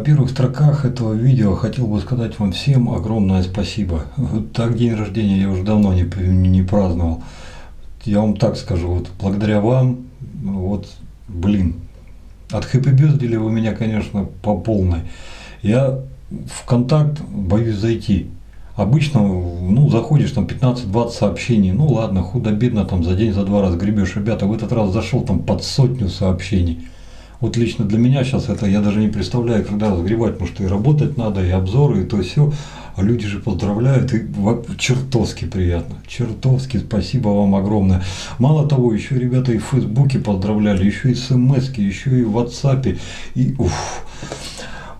первых строках этого видео хотел бы сказать вам всем огромное спасибо. Так день рождения я уже давно не праздновал. Я вам так скажу, вот благодаря вам, вот, блин, от хэппи-бёрдей вы меня, конечно, по полной. Я в контакт боюсь зайти. Обычно, ну, заходишь, там 15-20 сообщений, ну ладно, худо-бедно, там за день, за два разгребешь. Ребята, в этот раз зашел там под 100 сообщений. Вот лично для меня сейчас это, я даже не представляю, когда разгребать, потому что и работать надо, и обзоры, и то все. А люди же поздравляют, и чертовски приятно. Чертовски спасибо вам огромное. Мало того, еще ребята и в Фейсбуке поздравляли, еще и в СМС-ке, еще и в WhatsApp. И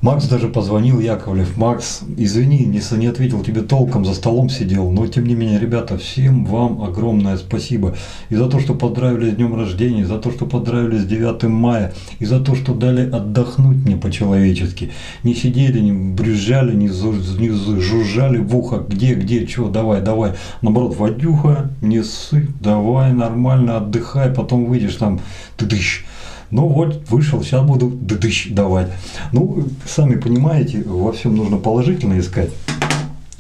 Макс даже позвонил, Яковлев. Макс, извини, не ответил тебе толком, за столом сидел. Но тем не менее, ребята, всем вам огромное спасибо. И за то, что поздравили с днем рождения, и за то, что поздравили с 9 мая, и за то, что дали отдохнуть мне по-человечески. Не сидели, не брюзжали, не жужжали в ухо, где, что, давай. Наоборот, Вадюха, не ссы, давай, нормально, отдыхай, потом выйдешь там, ты-дыщ. Ну вот, вышел, сейчас буду давать. Ну, сами понимаете, во всем нужно положительно искать.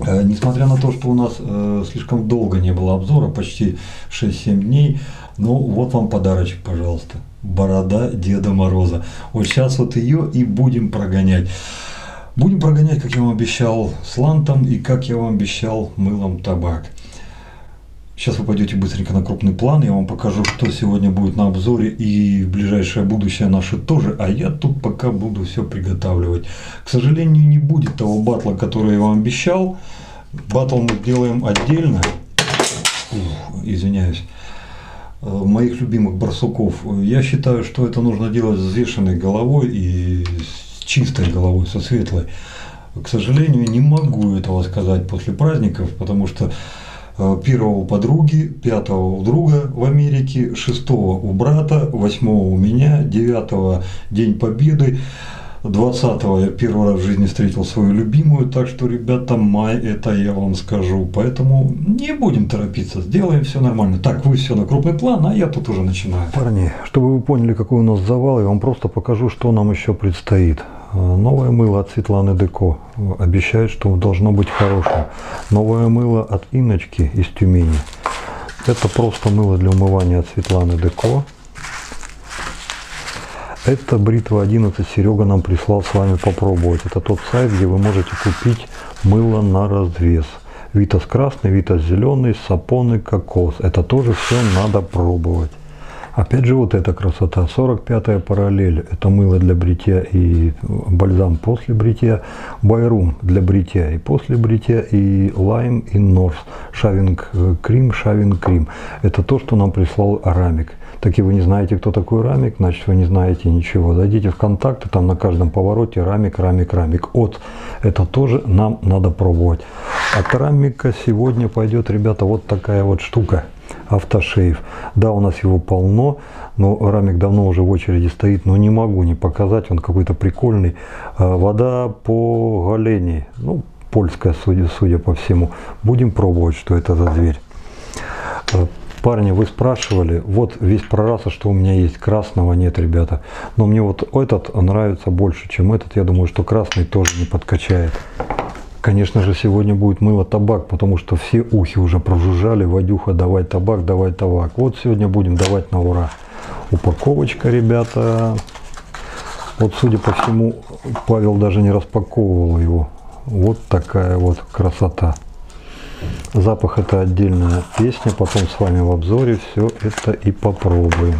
Несмотря на то, что у нас слишком долго не было обзора, почти 6-7 дней, ну вот вам подарочек, пожалуйста. Борода Деда Мороза. Вот сейчас вот ее и будем прогонять. Будем прогонять, как я вам обещал, с лантом и, как я вам обещал, мылом табак. Сейчас вы пойдете быстренько на крупный план, я вам покажу, что сегодня будет на обзоре и в ближайшее будущее наше тоже, а я тут пока буду все приготавливать. К сожалению, не будет того батла, который я вам обещал. Батл мы сделаем отдельно. Извиняюсь. Моих любимых барсуков. Я считаю, что это нужно делать с взвешенной головой и с чистой головой, со светлой. К сожалению, не могу этого сказать после праздников, потому что 1-го у подруги, 5-го у друга в Америке, 6-го у брата, 8-го у меня, 9-го День Победы, 20-го я первый раз в жизни встретил свою любимую, так что, ребята, май, это я вам скажу, поэтому не будем торопиться, сделаем все нормально. Так, вы все на крупный план, а я тут уже начинаю. Парни, чтобы вы поняли, какой у нас завал, я вам просто покажу, что нам еще предстоит. Новое мыло от Светланы Деко. Обещают, что должно быть хорошим. Новое мыло от Инночки из Тюмени. Это просто мыло для умывания от Светланы Деко. Это бритва 11 Серега нам прислал с вами попробовать. Это тот сайт, где вы можете купить мыло на развес. Витас красный, Витас зеленый, сапоны, кокос. Это тоже все надо пробовать. Опять же, вот эта красота. 45-я параллель. Это мыло для бритья и бальзам после бритья. Байрум для бритья и после бритья. И лайм и норс. Шавинг крим. Это то, что нам прислал Рамик. Так и вы не знаете, кто такой Рамик, значит, вы не знаете ничего. Зайдите в контакты, там на каждом повороте Рамик. Вот, это тоже нам надо пробовать. От Рамика сегодня пойдет, ребята, вот такая вот штука. Автошейв. Да, у нас его полно, но Рамик давно уже в очереди стоит, но не могу не показать, он какой-то прикольный. Вода по Галени, ну, польская, судя по всему. Будем пробовать, что это за зверь. Парни, вы спрашивали, вот весь прораса, что у меня есть, красного нет, ребята. Но мне вот этот нравится больше, чем этот. Я думаю, что красный тоже не подкачает. Конечно же, сегодня будет мыло табак, потому что все ухи уже прожужжали. Вадюха, давай табак. Вот сегодня будем давать на ура. Упаковочка, ребята. Вот, судя по всему, Павел даже не распаковывал его. Вот такая вот красота. Запах — это отдельная песня. Потом с вами в обзоре все это и попробуем.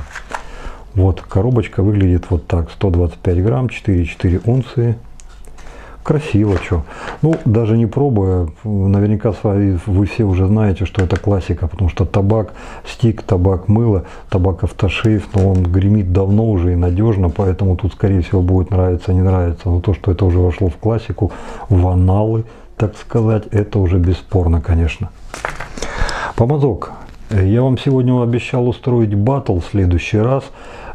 Вот, коробочка выглядит вот так. 125 грамм, 4,4 унции. Красиво, что. Ну, даже не пробуя, наверняка вы все уже знаете, что это классика, потому что табак, стик, табак, мыло, табак автошейв, но он гремит давно уже и надежно, поэтому тут, скорее всего, будет нравиться, не нравится. Но то, что это уже вошло в классику, в аналы, так сказать, это уже бесспорно, конечно. Помазок. Я вам сегодня обещал устроить батл в следующий раз.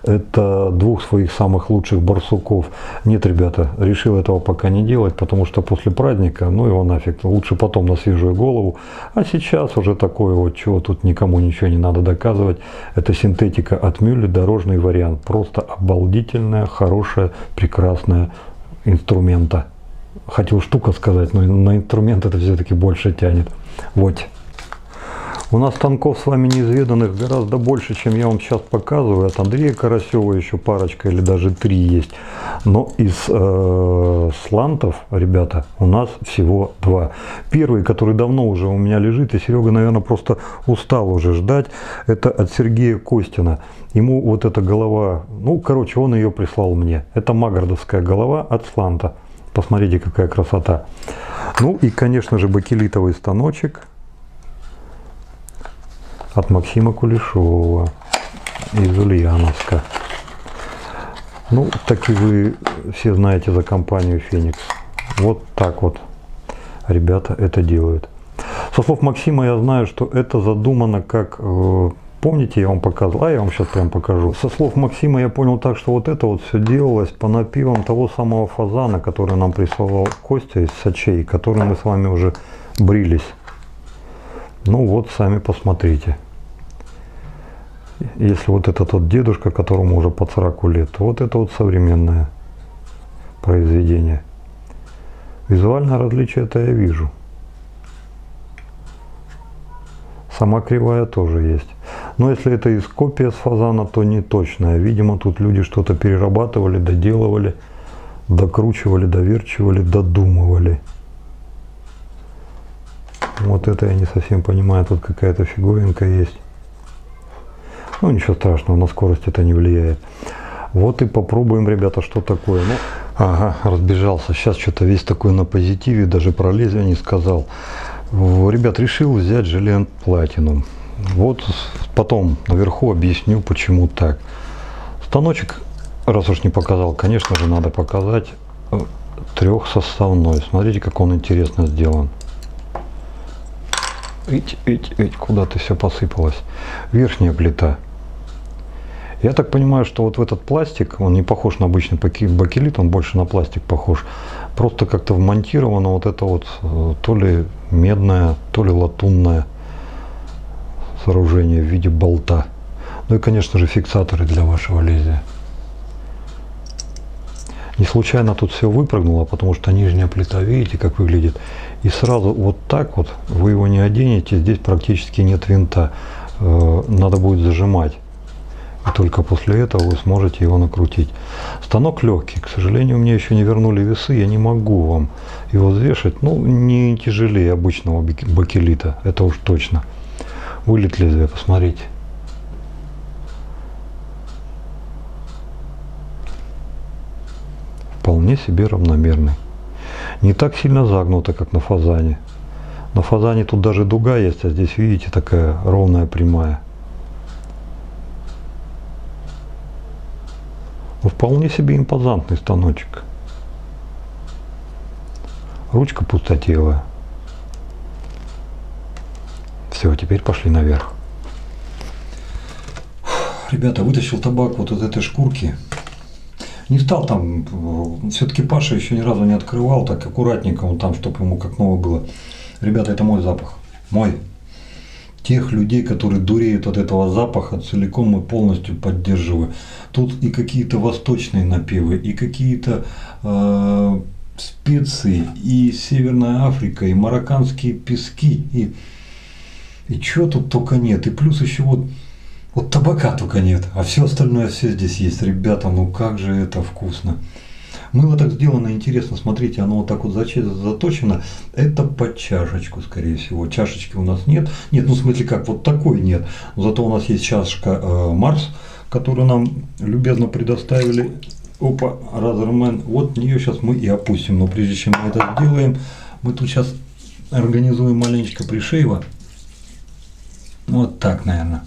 Это двух своих самых лучших барсуков. Нет, ребята, решил этого пока не делать, потому что после праздника, ну его нафиг, лучше потом на свежую голову. А сейчас уже такое вот, чего тут никому ничего не надо доказывать. Это синтетика от Мюлли, дорожный вариант. Просто обалдительная, хорошая, прекрасная инструмента. Хотел штука сказать, но на инструмент это все-таки больше тянет. Вот. У нас станков с вами неизведанных гораздо больше, чем я вам сейчас показываю. От Андрея Карасева еще парочка или даже 3 есть. Но из слантов, ребята, у нас всего 2. Первый, который давно уже у меня лежит, и Серега, наверное, просто устал уже ждать, это от Сергея Костина. Ему вот эта голова, ну, короче, он ее прислал мне. Это магардовская голова от сланта. Посмотрите, какая красота. Ну и, конечно же, бакелитовый станочек от Максима Кулешова из Ульяновска. Ну, так и вы все знаете за компанию Феникс. Вот так вот ребята это делают. Со слов Максима я знаю, что это задумано как... Помните, я вам показывал? Я вам сейчас прям покажу. Со слов Максима я понял так, что вот это вот все делалось по напевам того самого фазана, который нам присылал Костя из Сочей, который мы с вами уже брились. Ну вот, сами посмотрите. Если вот это тот дедушка, которому уже под 40 лет, то вот это вот современное произведение. Визуальное различие это я вижу. Сама кривая тоже есть. Но если это из копия с фазана, то не точная. Видимо, тут люди что-то перерабатывали, доделывали, докручивали, доверчивали, додумывали. Вот это я не совсем понимаю. Тут какая-то фиговинка есть. Ну, ничего страшного, на скорость это не влияет. Вот и попробуем, ребята, что такое. Ну, ага, разбежался. Сейчас что-то весь такой на позитиве, даже про лезвие не сказал. Ребят, решил взять Желент Platinum. Вот потом наверху объясню, почему так. Станочек, раз уж не показал, конечно же, надо показать. 3-составной. Смотрите, как он интересно сделан. Куда ты все посыпалось. Верхняя плита. Я так понимаю, что вот в этот пластик, он не похож на обычный бакелит, он больше на пластик похож. Просто как-то вмонтировано вот это вот то ли медное, то ли латунное сооружение в виде болта. Ну и, конечно же, фиксаторы для вашего лезвия. Не случайно тут все выпрыгнуло, потому что нижняя плита, видите, как выглядит. И сразу вот так вот вы его не оденете, здесь практически нет винта. Надо будет зажимать. И только после этого вы сможете его накрутить. Станок легкий. К сожалению, мне еще не вернули весы. Я не могу вам его взвешивать. Ну, не тяжелее обычного бакелита. Это уж точно. Вылет лезвия, посмотрите. Вполне себе равномерный. Не так сильно загнуто, как на фазане. На фазане тут даже дуга есть, а здесь, видите, такая ровная прямая. Вполне себе импозантный станочек. Ручка пустотелая. Все, теперь пошли наверх. Ребята, вытащил табак вот из этой шкурки. Не стал там, все-таки Паша еще ни разу не открывал, так аккуратненько он там, чтобы ему как новое было. Ребята, это мой запах. Мой. Тех людей, которые дуреют от этого запаха, целиком и полностью поддерживаю. Тут и какие-то восточные напевы, и какие-то специи, и Северная Африка, и марокканские пески, и чего тут только нет. И плюс еще вот табака только нет, а все остальное все здесь есть. Ребята, ну как же это вкусно. Мыло так сделано интересно, смотрите, оно вот так вот заточено. Это под чашечку, скорее всего. Чашечки у нас нет. Нет, ну в смысле как, вот такой нет. Зато у нас есть чашечка Марс, которую нам любезно предоставили. Опа, Разермен. Вот в нее сейчас мы и опустим. Но прежде чем мы это сделаем, мы тут сейчас организуем маленечко пришейва. Вот так, наверное.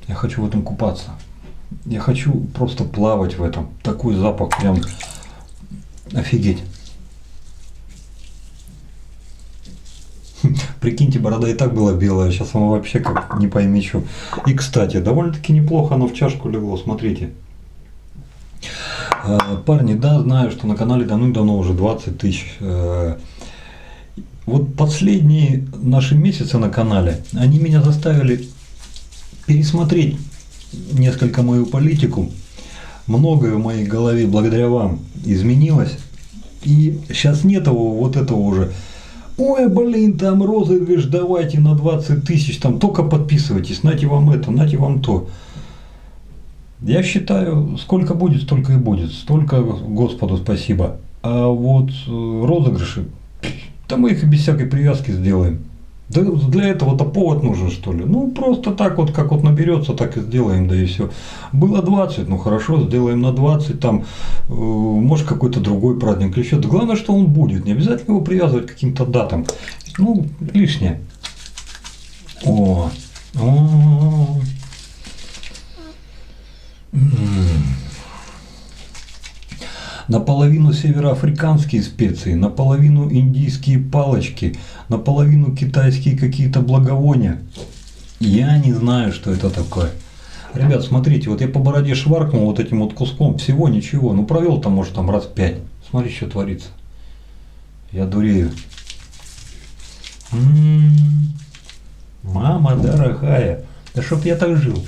Я хочу в этом купаться. Я хочу просто плавать в этом. Такой запах прям офигеть. Прикиньте, борода и так была белая, сейчас она вообще как не пойми что. И кстати, довольно-таки неплохо оно в чашку легло, смотрите. Парни, да, знаю, что на канале давным-давно уже 20 тысяч. Вот последние наши месяцы на канале, они меня заставили пересмотреть несколько мою политику. многое в моей голове благодаря вам изменилось. И сейчас нет вот этого уже. Ой, блин, там розыгрыш, давайте на 20 тысяч, там только подписывайтесь, нате вам это, нате вам то. Я считаю, сколько будет, столько и будет, столько Господу спасибо. А вот розыгрыши, да мы их и без всякой привязки сделаем. Да для этого-то повод нужен, что ли? Ну, просто так вот, как вот наберется, так и сделаем, да и все. Было 20, ну хорошо, сделаем на 20, там, может, какой-то другой праздник или еще. Да главное, что он будет, не обязательно его привязывать к каким-то датам. Ну, лишнее. О. Наполовину североафриканские специи, наполовину индийские палочки, наполовину китайские какие-то благовония. Я не знаю, что это такое. Ребят, смотрите, вот я по бороде шваркнул вот этим вот куском, всего ничего. Ну провел там, может, там раз 5. Смотри, что творится. Я дурею. Мама дорогая, да чтоб я так жил.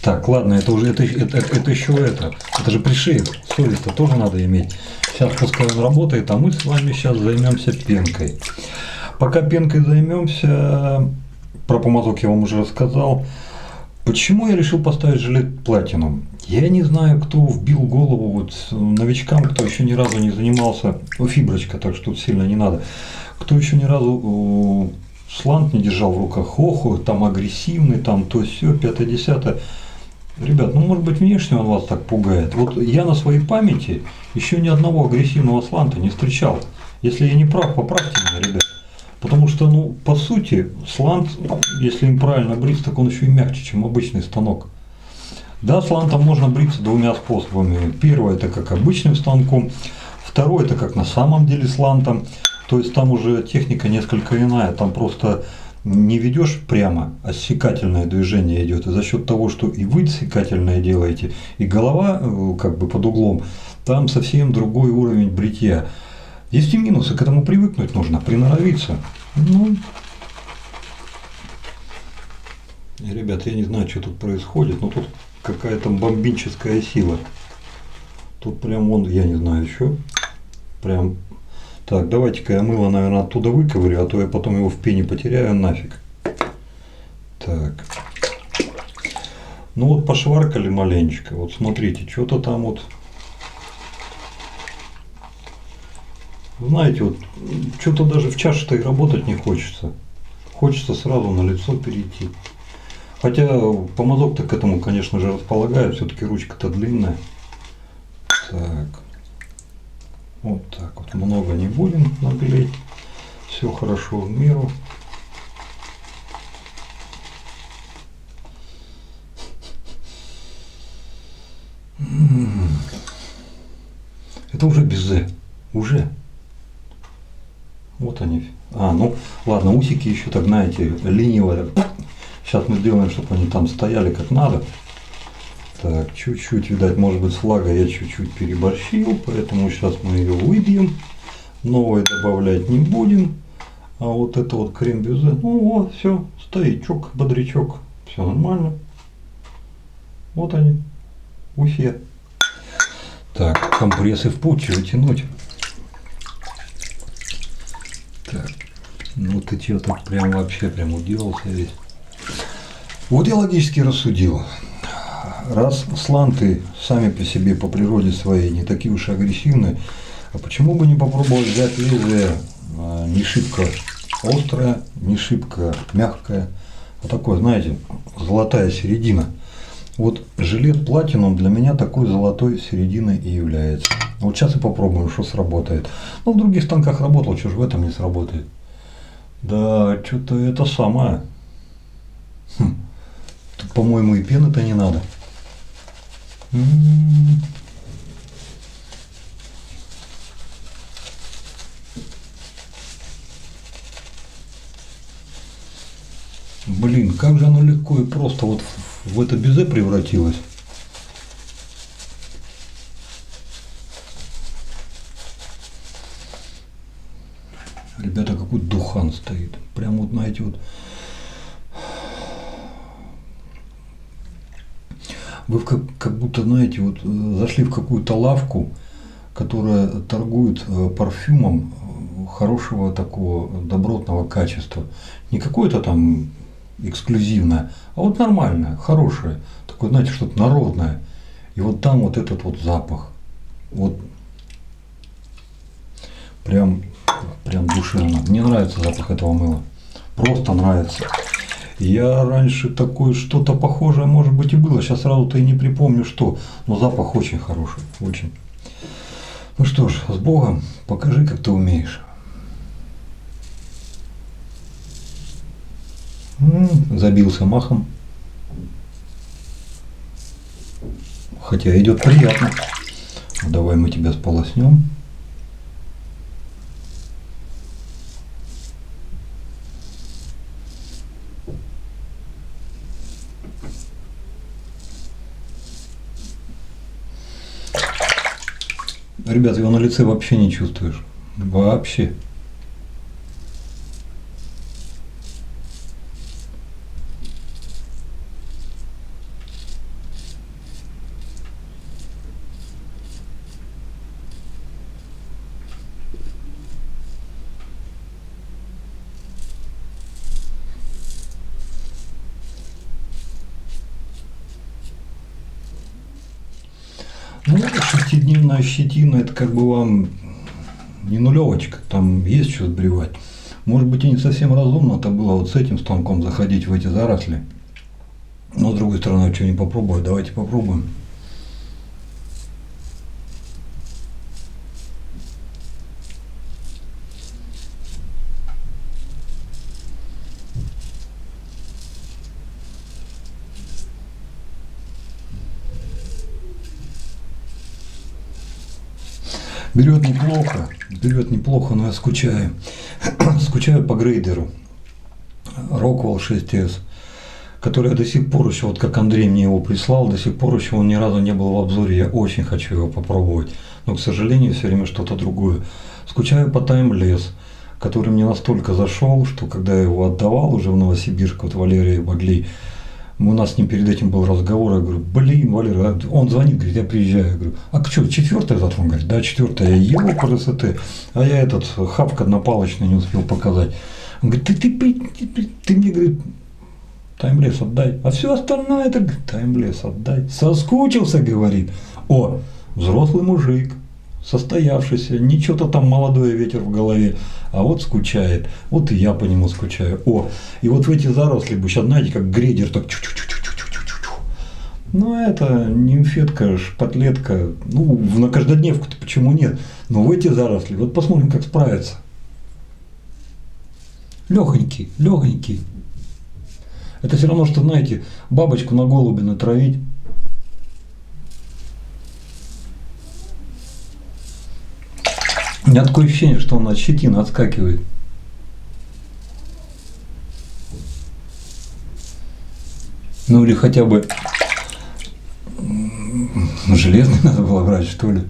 Так, ладно, это уже, это еще это же пришеек, совесть-то тоже надо иметь. Сейчас пускай он работает, а мы с вами сейчас займемся пенкой. Пока пенкой займемся, про помазок я вам уже рассказал. Почему я решил поставить жилет Platinum? Я не знаю, кто вбил голову вот новичкам, кто еще ни разу не занимался, фиброчка, так что тут сильно не надо, кто еще ни разу слант не держал в руках, там агрессивный, там то все, 5-10. Ребят, ну может быть внешне он вас так пугает. Вот я на своей памяти еще ни одного агрессивного сланта не встречал. Если я не прав, поправьте меня, ребят. Потому что, ну, по сути, слант, если им правильно бриться, так он еще и мягче, чем обычный станок. Да, слантом можно бриться двумя способами. Первое, это как обычным станком. Второе, это как на самом деле слантом. То есть там уже техника несколько иная. Там просто не ведешь прямо, а ссекательное движение идет. И за счет того, что и вы ссекательное делаете, и голова как бы под углом, там совсем другой уровень бритья. Есть и минусы, к этому привыкнуть нужно, приноровиться. Ну, ребят, я не знаю, что тут происходит, но тут какая-то бомбическая сила. Тут прям вон, я не знаю, что. Прям. Так, давайте-ка я мыло, наверное, оттуда выковырю, а то я потом его в пене потеряю нафиг. Так. Ну вот пошваркали маленечко. Вот смотрите, что-то там вот. Знаете, вот что-то даже в чаше-то и работать не хочется. Хочется сразу на лицо перейти. Хотя помазок-то к этому, конечно же, располагает. Все-таки ручка-то длинная. Так. Вот так вот, много не будем наглеть, все хорошо в меру. Это уже безе, уже. Вот они. Ну ладно, усики еще так, знаете, лениво. Сейчас мы сделаем, чтобы они там стояли как надо. Так, чуть-чуть, видать, может быть, с влагой я чуть-чуть переборщил, поэтому сейчас мы ее выбьем. Новое добавлять не будем. А вот это вот крем-бюзе, ну вот, все, стоячок, бодрячок, все нормально. Вот они, уфе. Так, компрессы в путь, чего тянуть. Так, ну ты что так прям вообще прям уделался весь. Вот я логически рассудил. Раз сланты сами по себе, по природе своей, не такие уж агрессивные, а почему бы не попробовать взять лезвие не шибко острое, не шибко мягкое, а такое, знаете, золотая середина. Вот жилет Platinum для меня такой золотой серединой и является. Вот сейчас и попробуем, что сработает. Ну, в других станках работал, что же в этом не сработает. Да, что-то это самое. Тут, по-моему, и пены-то не надо. Блин, как же оно легко и просто вот в это безе превратилось. Ребята, какой духан стоит. Прям вот, знаете, вот. Вы как будто, знаете, вот зашли в какую-то лавку, которая торгует парфюмом хорошего такого добротного качества. Не какое-то там эксклюзивное, а вот нормальное, хорошее. Такое, знаете, что-то народное. И вот там вот этот вот запах. Вот прям душевно. Мне нравится запах этого мыла. Просто нравится. Я раньше такое что-то похожее, может быть, и было. Сейчас сразу-то и не припомню, что. Но запах очень хороший. Очень. Ну что ж, с Богом. Покажи, как ты умеешь. Забился махом. Хотя идет приятно. Давай мы тебя сполоснем. Ребят, его на лице вообще не чувствуешь. Вообще. Ну, 6-дневная щетина, это как бы вам не нулевочка, там есть что сбривать. Может быть, и не совсем разумно-то было вот с этим станком заходить в эти заросли. Но с другой стороны, что не попробовать, давайте попробуем. Берет неплохо, но я скучаю. Скучаю по грейдеру Rockwell 6S, который я до сих пор еще, вот как Андрей мне его прислал, до сих пор еще он ни разу не был в обзоре. Я очень хочу его попробовать, но, к сожалению, все время что-то другое. Скучаю по Timeless, который мне настолько зашел, что когда я его отдавал уже в Новосибирск, вот Валерия Баглей, у нас с ним перед этим был разговор, я говорю, блин, Валера, он звонит, говорит, я приезжаю, я говорю, а что, 4-я завтра? Он говорит, да, 4-я, я его красоты, а я этот хавк однопалочный не успел показать. Он говорит, ты мне, говорит, Timeless отдай, а все остальное, это, говорит, Timeless отдай, соскучился, говорит, о, взрослый мужик, состоявшийся, не что-то там молодой ветер в голове, а вот скучает, вот и я по нему скучаю. О, и вот в эти заросли бы сейчас, знаете, как грейдер, так чу-чу-чу-чу-чу-чу-чу. Ну, это нимфетка, шпатлетка, ну, на каждодневку-то почему нет, но в эти заросли, вот посмотрим, как справиться. Легонький, легонький. Это все равно, что, знаете, бабочку на голубя натравить. У меня такое ощущение, что он от щетины отскакивает. Ну или хотя бы железный надо было брать, что ли.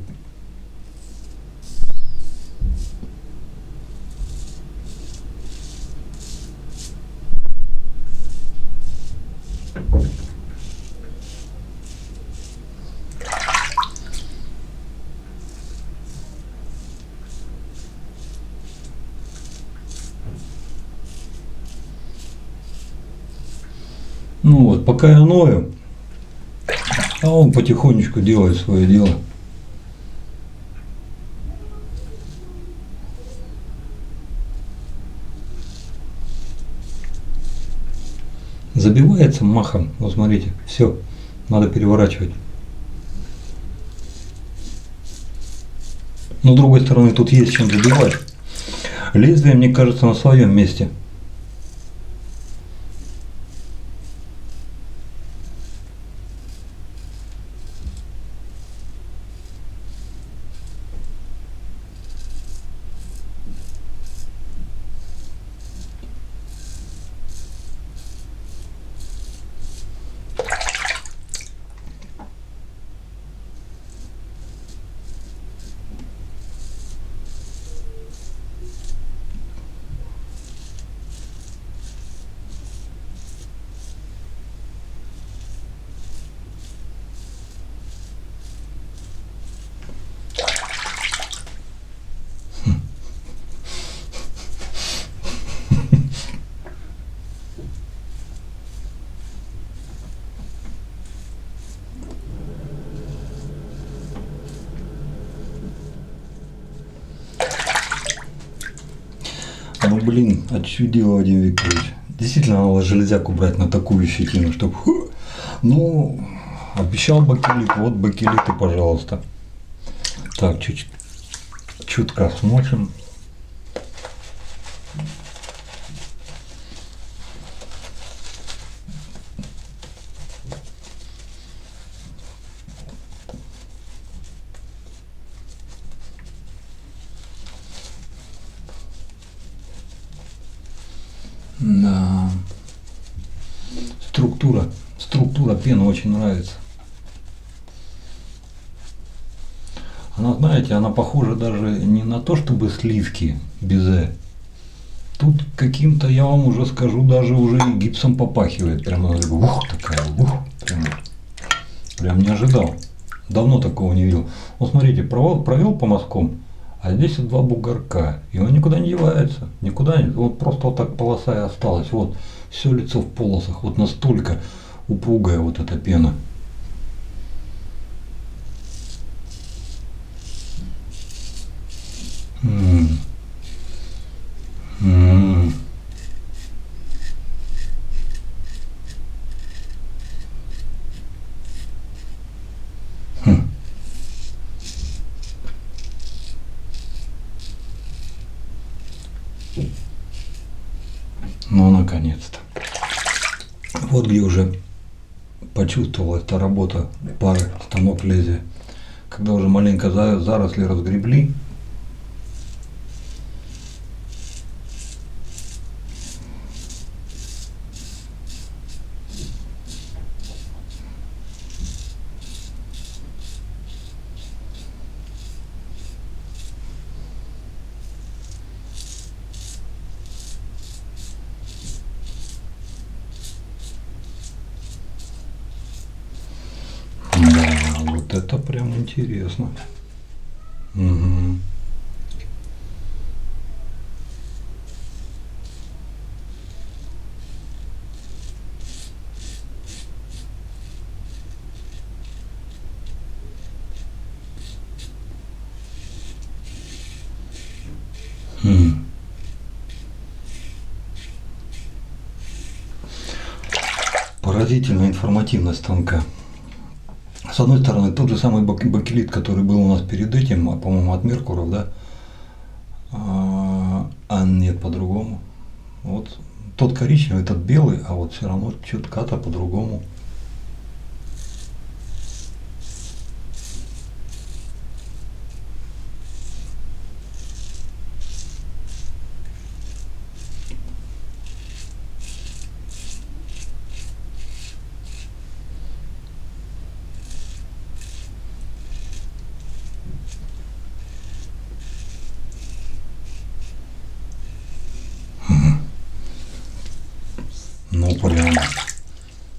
Ну вот, пока я ною, а он потихонечку делает свое дело. Забивается махом, вот смотрите, все, надо переворачивать. Но с другой стороны, тут есть чем забивать. Лезвие, мне кажется, на своем месте. Ну блин, отчудил Вадим Викторович. Действительно, надо железяку брать на такую щетину, чтобы... Ну, обещал бакелит, вот бакелиты, пожалуйста. Так, чуть чутка смочим. Да. Структура пены очень нравится. Она, знаете, она похожа даже не на то, чтобы сливки безе. Тут каким-то, я вам уже скажу, даже уже и гипсом попахивает. Прямо ух, такая, ух, прям не ожидал. Давно такого не видел. Вот смотрите, провел по мазкам, а здесь вот два бугорка. И он никуда не девается. Никуда не. Вот просто вот так полоса и осталась. Вот все лицо в полосах. Вот настолько упругая вот эта пена. Ну, наконец-то. Вот где уже почувствовала эта работа пары станок лезвия. Когда уже маленько заросли разгребли. Да, вот это прям интересно. Угу. Поразительная информативность станка. С одной стороны, тот же самый бакелит, который был у нас перед этим, по-моему, от Меркуров, да? А нет, по-другому. Вот тот коричневый, этот белый, а вот все равно чутка-то по-другому.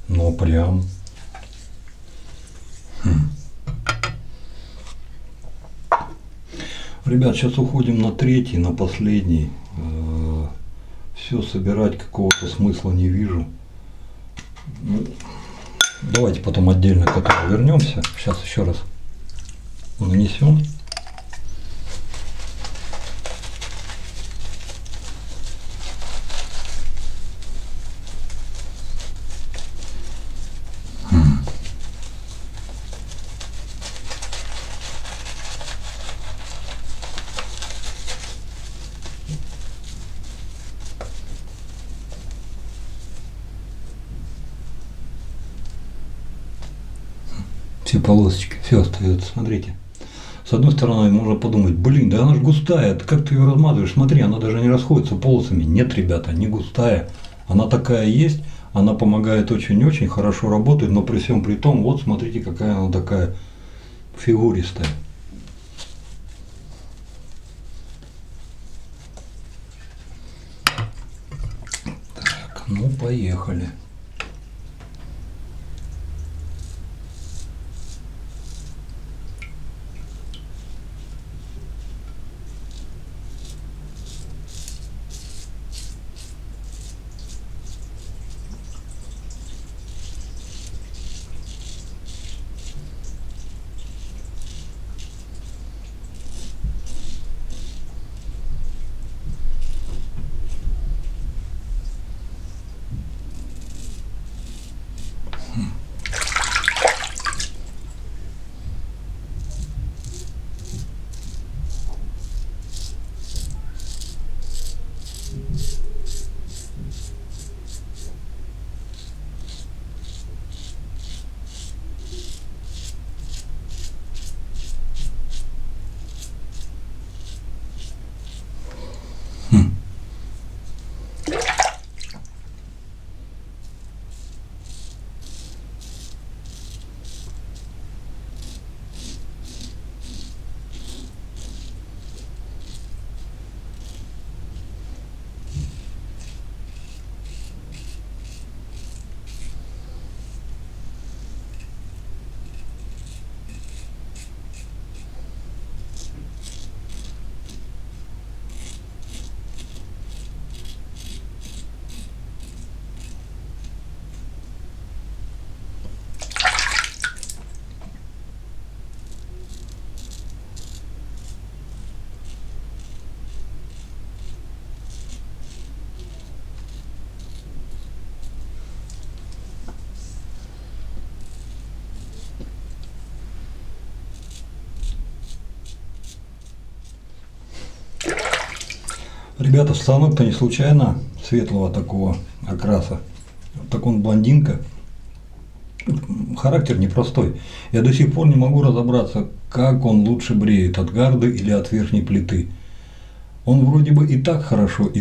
Ну прям. Ребят, сейчас уходим на третий, на последний. Все собирать какого-то смысла не вижу. Ну, давайте потом отдельно к этому вернемся. Сейчас еще раз нанесем. Все полосочки, все остается. Смотрите. С одной стороны, можно подумать, блин, да она же густая, как ты ее размазываешь? Смотри, она даже не расходится полосами. Нет, ребята, не густая. Она такая есть, она помогает очень-очень, хорошо работает, но при всем при том, вот смотрите, какая она такая фигуристая. Так, ну поехали. Ребята, станок-то не случайно светлого такого окраса. Так он блондинка. Характер непростой. Я до сих пор не могу разобраться, как он лучше бреет, от гарды или от верхней плиты. Он вроде бы и так хорошо,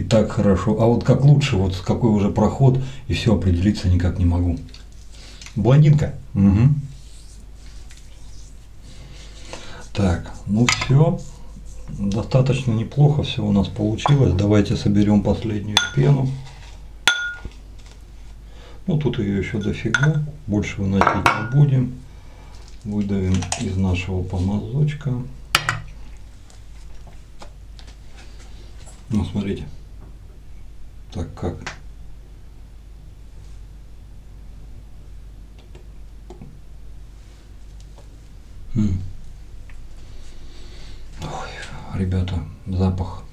а вот как лучше, вот с какой уже проход, и все определиться никак не могу. Блондинка. Угу. Так, ну все. Достаточно неплохо все у нас получилось. Давайте соберем последнюю пену. Ну тут ее еще дофига. Больше выносить не будем. Выдавим из нашего помазочка. Ну смотрите. Так как. Ой, ребята, запах.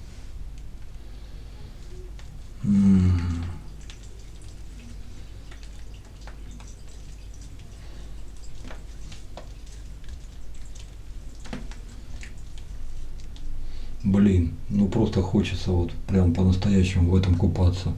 Блин, ну просто хочется вот прям по-настоящему в этом купаться.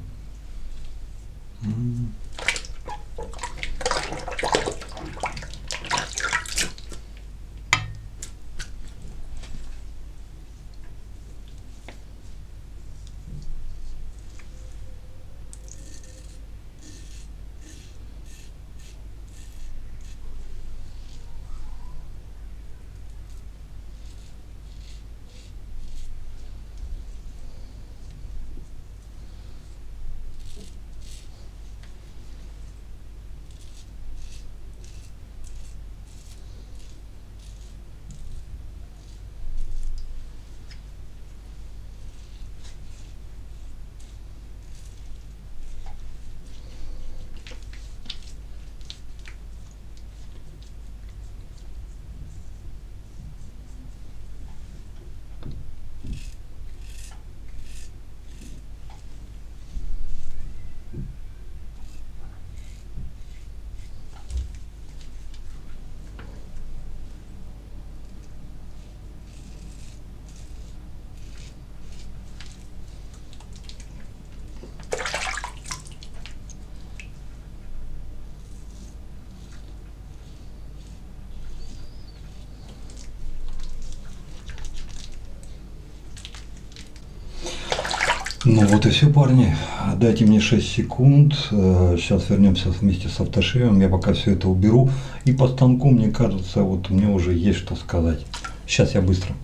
Ну вот и все, парни. Дайте мне 6 секунд. Сейчас вернемся вместе с автошеем. Я пока все это уберу. И по станку, мне кажется, вот мне уже есть что сказать. Сейчас я быстро.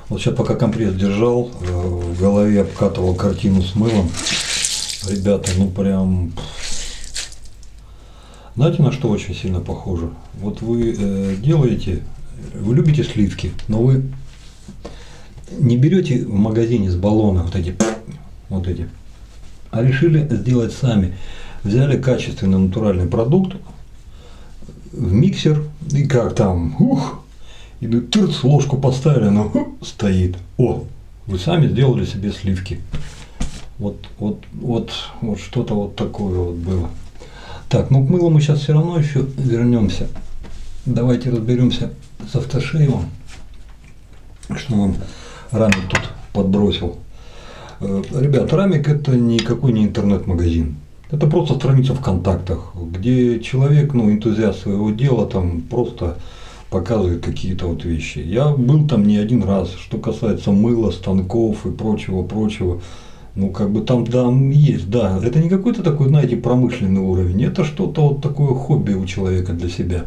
Вот сейчас пока компресс держал, в голове обкатывал картину с мылом. Ребята, ну прям... Знаете, на что очень сильно похоже? Вот вы делаете... Вы любите сливки, но вы не берете в магазине с баллона вот эти, а решили сделать сами. Взяли качественный натуральный продукт в миксер и как там, и тырц, ложку поставили, она стоит. О, вы сами сделали себе сливки. Вот что-то вот такое вот было. Так, ну к мылу мы сейчас все равно еще вернемся. Давайте разберемся с автошеевом, что он рамик тут подбросил. Ребят, рамик это никакой не интернет-магазин. Это просто страница в контактах, где человек, ну, энтузиаст своего дела, там просто показывает какие-то вот вещи. Я был там не один раз, что касается мыла, станков и прочего. Ну, как бы там есть, да. Это не какой-то такой, знаете, промышленный уровень. Это что-то вот такое хобби у человека для себя.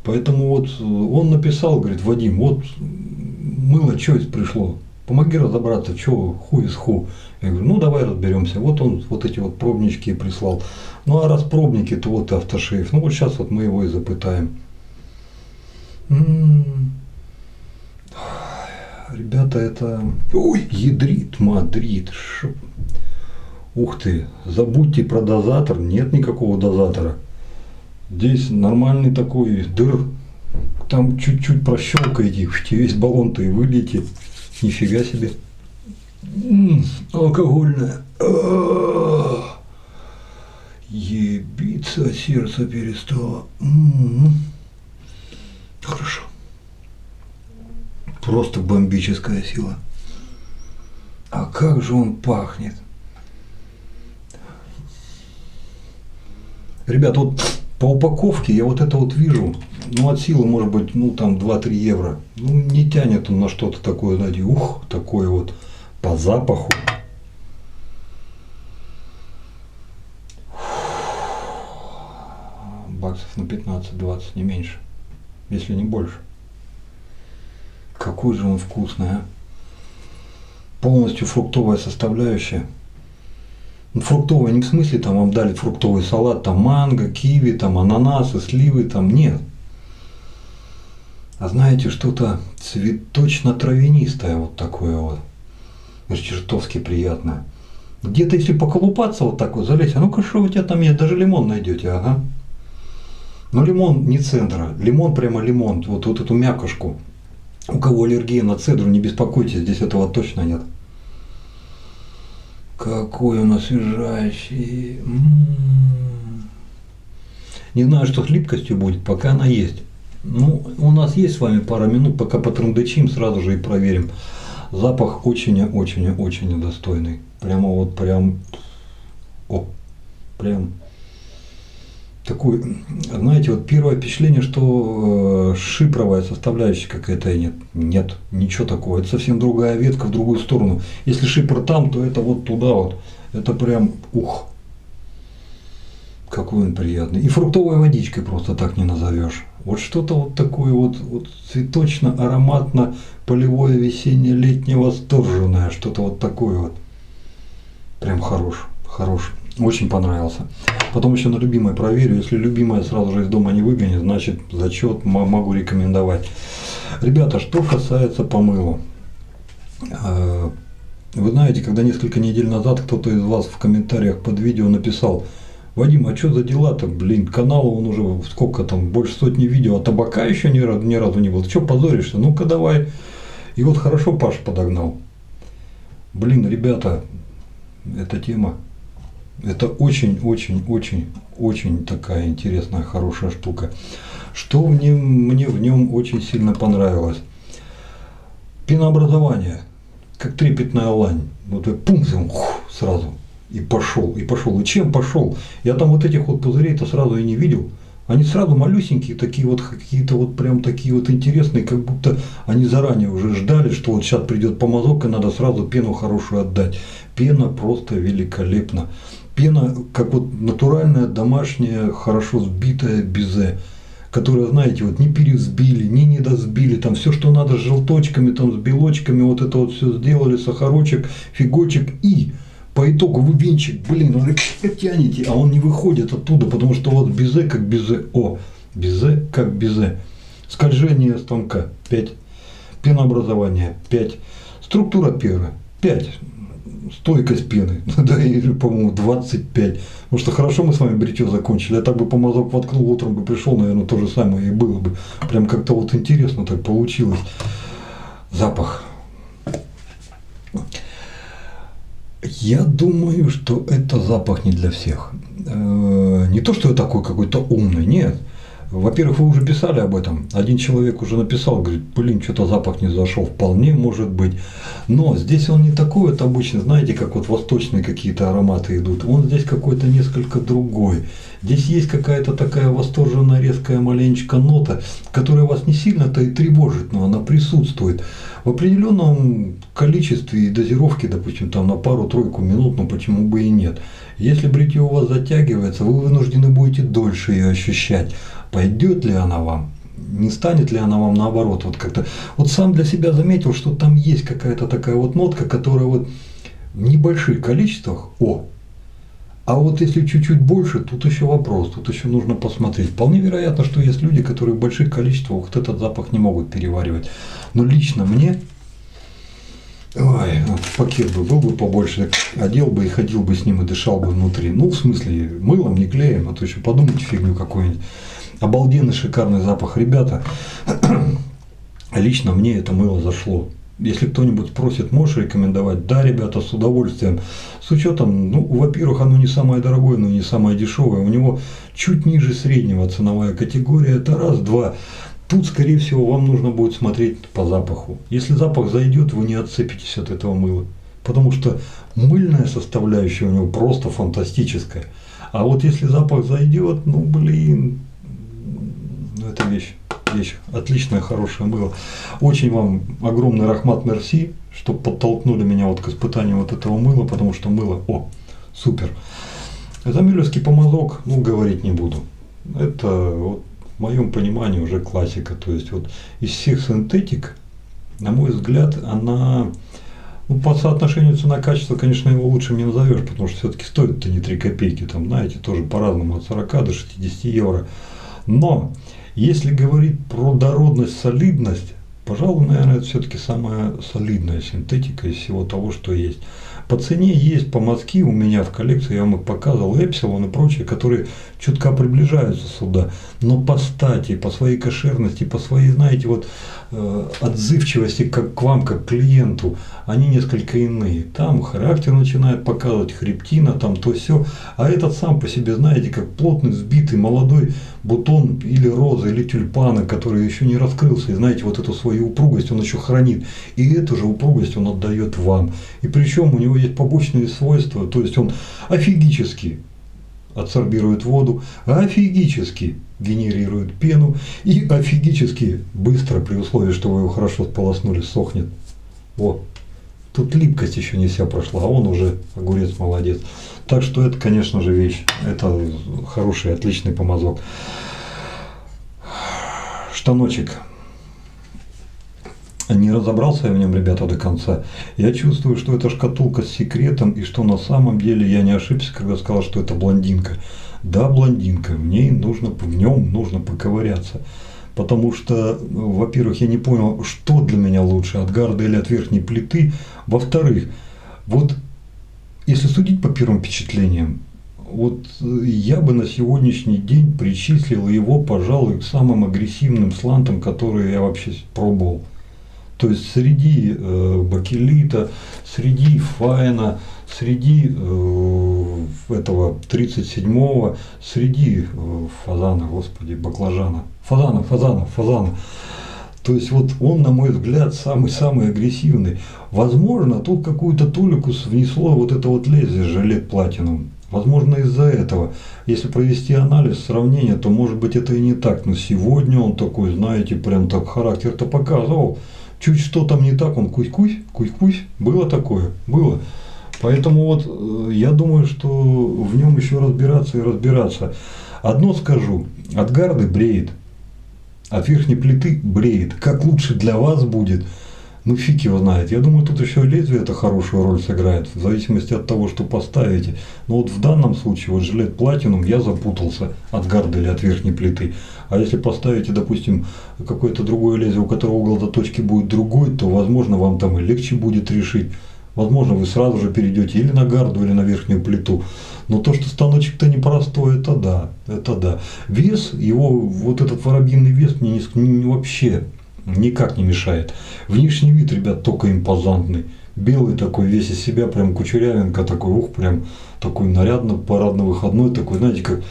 Поэтому вот он написал, говорит: Вадим, вот мыло что пришло, помоги разобраться, что ху из ху. Я говорю, ну давай разберемся. Вот он вот эти вот пробнички прислал. Ну а раз пробники, то вот и автошейф. Ну вот сейчас вот мы его и запытаем. Ребята, это... Ой, ядрит, мадрит. Ух ты, забудьте про дозатор, нет никакого дозатора. Здесь нормальный такой дыр, там чуть-чуть прощелкаете, весь баллон-то и выльете. Нифига себе. Алкогольная. Ебиться, сердце перестало. Хорошо. Просто бомбическая сила. А как же он пахнет. Ребят, вот по упаковке я вот это вот вижу, ну от силы может быть, ну там 2-3 евро. Ну не тянет он на что-то такое, знаете, такое вот по запаху. Баксов на 15-20, не меньше, если не больше. Какой же он вкусный, а? Полностью фруктовая составляющая. Ну, фруктовая не в смысле, там вам дали фруктовый салат, там манго, киви, там ананасы, сливы, там нет. А знаете, что-то цветочно-травянистое вот такое вот. Чертовски приятное. Где-то если поколупаться вот так вот, залезть, а ну-ка что у тебя там есть, даже лимон найдете, ага. Но лимон не цедра, лимон прямо лимон, вот эту мякушку. У кого аллергия на цедру, не беспокойтесь, здесь этого точно нет. Какой он освежающий. Не знаю, что с липкостью будет, пока она есть. Ну, у нас есть с вами пара минут, пока потрындычим, сразу же и проверим. Запах очень достойный. Прямо вот прям, прям такой, знаете, вот первое впечатление, что шипровая составляющая какая-то нет. Нет, ничего такого. Это совсем другая ветка в другую сторону. Если шипр там, то это вот туда вот. Это прям, какой он приятный. И фруктовой водичкой просто так не назовешь. Вот что-то вот такое вот цветочно-ароматно, полевое, весеннее, летнее, восторженное. Что-то вот такое вот. Прям хорош. Очень понравился. Потом еще на любимое проверю. Если любимое сразу же из дома не выгонит, значит зачет могу рекомендовать. Ребята, что касается по мылу. Вы знаете, когда несколько недель назад кто-то из вас в комментариях под видео написал: Вадим, а что за дела-то? Блин, канал он уже сколько там, больше сотни видео, а табака еще ни разу не было. Ты что позоришься? Ну-ка давай. И вот хорошо Паша подогнал. Блин, ребята, эта тема. Это очень такая интересная, хорошая штука. Что мне в нем очень сильно понравилось? Пенообразование, как трепетная лань. Вот пум, сразу. И пошел. И чем пошел? Я там вот этих вот пузырей-то сразу и не видел. Они сразу малюсенькие, такие вот, какие-то вот прям такие вот интересные, как будто они заранее уже ждали, что вот сейчас придет помазок, и надо сразу пену хорошую отдать. Пена просто великолепна. Пена, как вот натуральная, домашняя, хорошо взбитая безе, которая, знаете, вот не перевзбили, не недосбили, там все, что надо, с желточками, там, с белочками, вот это вот все сделали, сахарочек, фигочек, и по итогу вы венчик, блин, вы тянете, а он не выходит оттуда, потому что вот безе как безе, безе как безе. Скольжение станка 5, пенообразование 5, структура пены 5. Стойкость пены, да, по-моему, 25. Потому что хорошо мы с вами бритье закончили. Я так бы помазок воткнул, утром бы пришел, наверное, то же самое и было бы. Прям как-то вот интересно так получилось. Запах. Я думаю, что это запах не для всех. Не то, что я такой какой-то умный, нет. Во-первых, вы уже писали об этом. Один человек уже написал, говорит, блин, что-то запах не зашел. Вполне может быть. Но здесь он не такой вот обычный, знаете, как вот восточные какие-то ароматы идут. Он здесь какой-то несколько другой. Здесь есть какая-то такая восторженная, резкая маленечко нота, которая вас не сильно-то и тревожит, но она присутствует. В определенном количестве и дозировке, допустим, там на пару-тройку минут, но почему бы и нет. Если бритье у вас затягивается, вы вынуждены будете дольше ее ощущать. Пойдет ли она вам? Не станет ли она вам наоборот? Вот как-то. Вот сам для себя заметил, что там есть какая-то такая вот нотка, которая вот в небольших количествах. А вот если чуть-чуть больше, тут еще вопрос, тут еще нужно посмотреть. Вполне вероятно, что есть люди, которые в больших количествах вот этот запах не могут переваривать. Но лично мне, пакет был бы побольше, одел бы и ходил бы с ним и дышал бы внутри. Ну, в смысле, мылом, не клеем, а то еще подумайте фигню какую-нибудь. Обалденный, шикарный запах, ребята. Лично мне это мыло зашло. Если кто-нибудь спросит, можешь рекомендовать? Да, ребята, с удовольствием. С учетом, ну, во-первых, оно не самое дорогое, но не самое дешевое. У него чуть ниже среднего ценовая категория. Это раз, два. Тут, скорее всего, вам нужно будет смотреть по запаху. Если запах зайдет, вы не отцепитесь от этого мыла. Потому что мыльная составляющая у него просто фантастическая. А вот если запах зайдет, ну блин, ну это вещь. Отличное, хорошее мыло. Очень вам огромный рахмат мерси, что подтолкнули меня вот к испытанию вот этого мыла, потому что мыло, супер. За мюллерский помазок, ну, говорить не буду. Это, вот, в моем понимании, уже классика. То есть, вот из всех синтетик, на мой взгляд, она, ну, по соотношению цена-качество, конечно, его лучше не назовешь, потому что все-таки стоит-то не 3 копейки, там, знаете, тоже по-разному, от 40 до 60 евро. Но если говорить про дородность, солидность, пожалуй, наверное, это все-таки самая солидная синтетика из всего того, что есть. По цене есть помазки у меня в коллекции, я вам их показывал, Эпсилон и прочие, которые чутка приближаются сюда. Но по стати, по своей кошерности, по своей, знаете, вот отзывчивости как к вам, как к клиенту, они несколько иные. Там характер начинает показывать, хребтина, там то все. А этот сам по себе, знаете, как плотный, сбитый, молодой бутон или розы, или тюльпана, который еще не раскрылся. И знаете, вот эту свою упругость он еще хранит. И эту же упругость он отдает вам. И причем у него есть побочные свойства, то есть он офигически адсорбирует воду, офигически генерирует пену и офигически быстро, при условии, что вы его хорошо сполоснули, сохнет. Вот. Тут липкость еще не вся прошла, а он уже огурец молодец. Так что это, конечно же, вещь. Это хороший, отличный помазок. Штаночек. Не разобрался я в нем, ребята, до конца. Я чувствую, что это шкатулка с секретом, и что на самом деле я не ошибся, когда сказал, что это блондинка. Да, блондинка, в нем нужно поковыряться. Потому что, во-первых, я не понял, что для меня лучше, от гарда или от верхней плиты. Во-вторых, вот если судить по первым впечатлениям, вот я бы на сегодняшний день причислил его, пожалуй, к самым агрессивным слантам, которые я вообще пробовал. То есть среди бакелита, среди файна, среди этого 37-го, среди фазана, господи, баклажана, фазана. То есть вот он, на мой взгляд, самый агрессивный. Возможно, тут какую-то толику внесло вот это вот лезвие жилет платином. Возможно, из-за этого. Если провести анализ, сравнение, то может быть это и не так. Но сегодня он такой, знаете, прям так характер-то показывал. Чуть что там не так, он кусь-кусь. Было такое? Было. Поэтому вот я думаю, что в нем еще разбираться. Одно скажу, от гарды бреет, от верхней плиты бреет. Как лучше для вас будет, ну фиг его знает. Я думаю, тут еще лезвие это хорошую роль сыграет, в зависимости от того, что поставите. Но вот в данном случае, вот жилет платинум, я запутался от гарды или от верхней плиты. А если поставите, допустим, какое-то другое лезвие, у которого угол заточки будет другой, то, возможно, вам там и легче будет решить. Возможно, вы сразу же перейдете или на гарду, или на верхнюю плиту. Но то, что станочек-то непростой, это да. Вес, его, вот этот воробьиный вес мне вообще никак не мешает. Внешний вид, ребят, только импозантный. Белый такой, весь из себя, прям кучерявенько такой, прям такой нарядно-парадно-выходной, такой, знаете, как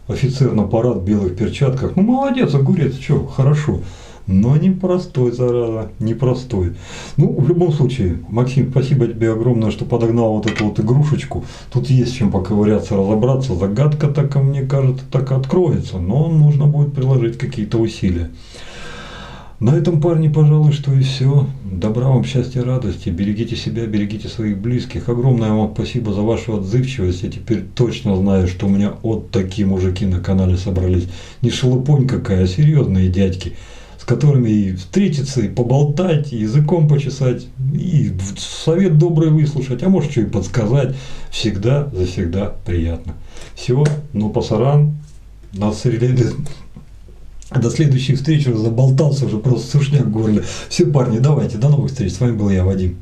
офицер на парад в белых перчатках. Ну, молодец, огурец, что, хорошо. Но непростой, зараза, непростой. Ну, в любом случае, Максим, спасибо тебе огромное, что подогнал вот эту вот игрушечку. Тут есть чем поковыряться, разобраться. Загадка так, мне кажется, так откроется, но нужно будет приложить какие-то усилия. На этом, парни, пожалуй, что и все. Добра вам, счастья, радости. Берегите себя, берегите своих близких. Огромное вам спасибо за вашу отзывчивость. Я теперь точно знаю, что у меня вот такие мужики на канале собрались. Не шелупонь какая, а серьезные дядьки, с которыми и встретиться, и поболтать, и языком почесать, и совет добрый выслушать, а может, что и подсказать. Всегда, завсегда приятно. Все, ну, пасаран, до следующих встреч, уже заболтался, уже просто сушняк в горле. Все, парни, давайте, до новых встреч. С вами был я, Вадим.